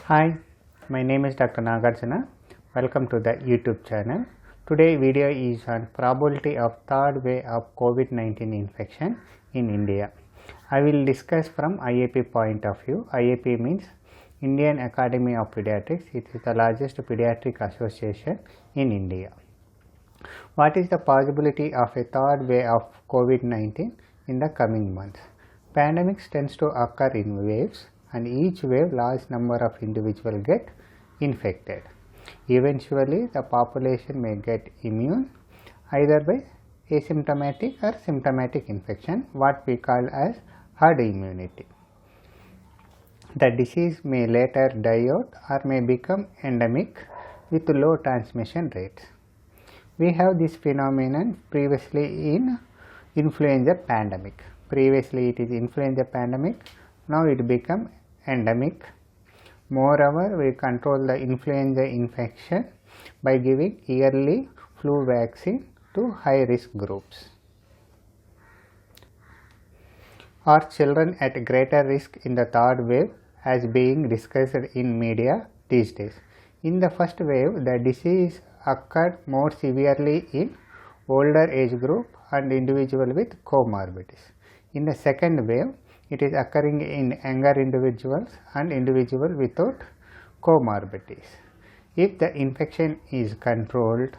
Hi, my name is Dr. Nagarjuna. Welcome to the YouTube channel. Today video is on probability of third wave of COVID-19 infection in India. I will discuss from IAP point of view. IAP means Indian Academy of Pediatrics. It is the largest pediatric association in India. What is the possibility of a third wave of COVID-19 in the coming months? Pandemics tends to occur in waves, and each wave large number of individuals get infected. Eventually, the population may get immune either by asymptomatic or symptomatic infection, what we call as herd immunity. The disease may later die out or may become endemic with low transmission rates. We have this phenomenon previously in influenza pandemic. Previously it is influenza pandemic, now it become endemic. Moreover, we control the influenza infection by giving yearly flu vaccine to high risk groups. Are children at greater risk in the third wave as being discussed in media these days? In the first wave, the disease occurred more severely in older age group and individual with comorbidities. In the second wave, it is occurring in younger individuals and individuals without comorbidities. If the infection is controlled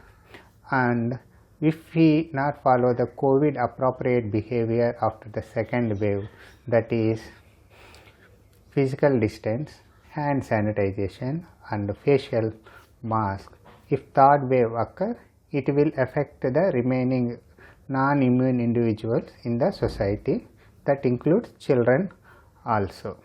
and if we not follow the COVID appropriate behavior after the second wave, that is physical distance, hand sanitization and facial mask, if third wave occur, it will affect the remaining non-immune individuals in the society. That includes children also.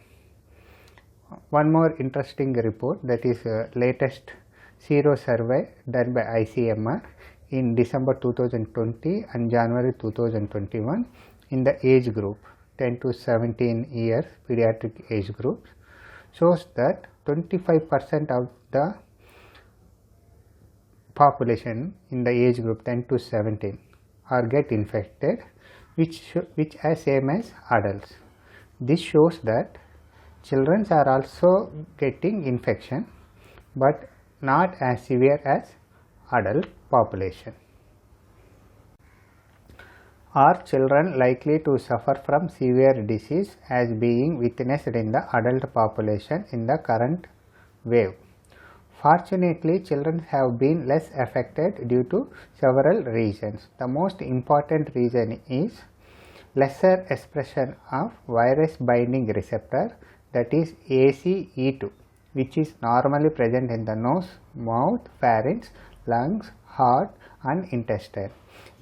One more interesting report, that is latest Sero survey done by ICMR in December 2020 and January 2021 in the age group 10 to 17 years pediatric age groups, shows that 25% of the population in the age group 10 to 17 are get infected, which are same as adults. This shows that children are also getting infection, but not as severe as adult population. Are children likely to suffer from severe disease as being witnessed in the adult population in the current wave? Fortunately, children have been less affected due to several reasons. The most important reason is lesser expression of virus binding receptor, that is ACE2, which is normally present in the nose, mouth, pharynx, lungs, heart and intestine.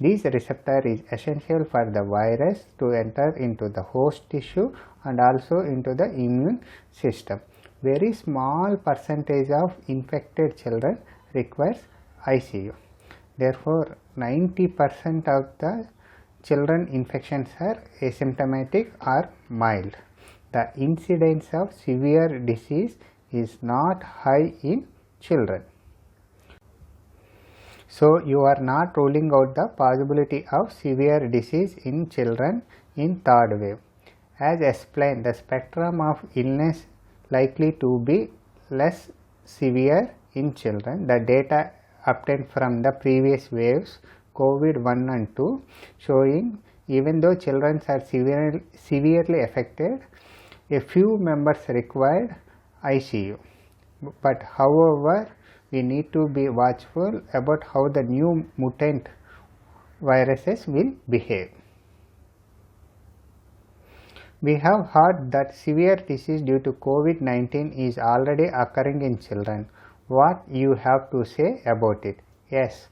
This receptor is essential for the virus to enter into the host tissue and also into the immune system. Very small percentage of infected children requires ICU. Therefore, 90% of the children infections are asymptomatic or mild. The incidence of severe disease is not high in children. So, you are not ruling out the possibility of severe disease in children in third wave. As explained, the spectrum of illness likely to be less severe in children. The data obtained from the previous waves COVID 1 and 2 showing even though children are severely affected, a few members required ICU. But however, we need to be watchful about how the new mutant viruses will behave. We have heard that severe disease due to COVID-19 is already occurring in children. What you have to say about it? Yes,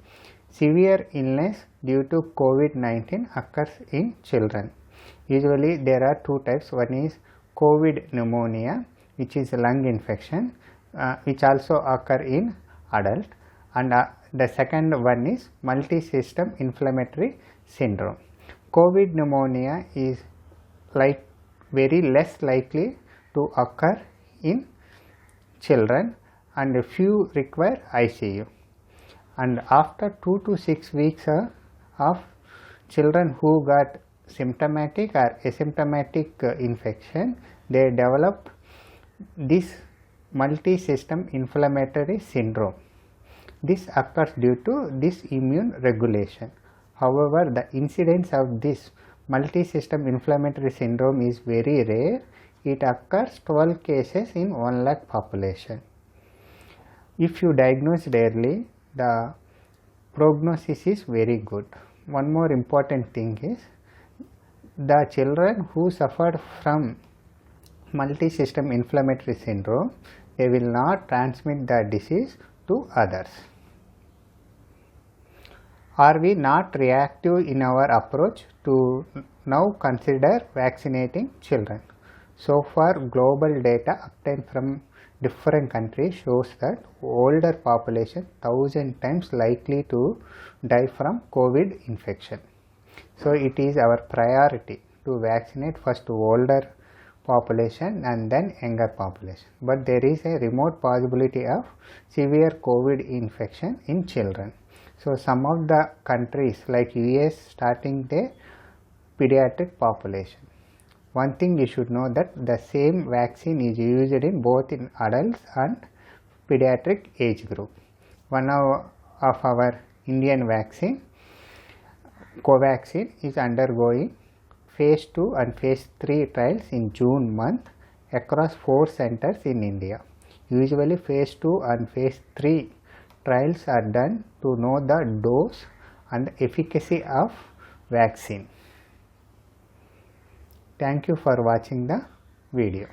severe illness due to COVID-19 occurs in children. Usually there are two types. One is COVID pneumonia, which is lung infection, which also occur in adult, and the second one is multi-system inflammatory syndrome. COVID pneumonia is very less likely to occur in children and a few require ICU. And after 2 to 6 weeks of children who got symptomatic or asymptomatic infection, they develop this multi-system inflammatory syndrome. This occurs due to disimmune regulation. However, the incidence of this multi-system inflammatory syndrome is very rare. It occurs 12 cases in 1 lakh population. If you diagnose it early, the prognosis is very good. One more important thing is the children who suffered from multi-system inflammatory syndrome, they will not transmit the disease to others. Are we not reactive in our approach to now consider vaccinating children? So far, global data obtained from different countries shows that older population 1000 times likely to die from COVID infection. So it is our priority to vaccinate first older population and then younger population. But there is a remote possibility of severe COVID infection in children. So some of the countries like US starting the pediatric population. One thing you should know that the same vaccine is used in both in adults and pediatric age group. One of our Indian vaccine, Covaxin, is undergoing phase 2 and phase 3 trials in June month across 4 centers in India. Usually phase 2 and phase 3 trials are done to know the dose and efficacy of vaccine. Thank you for watching the video.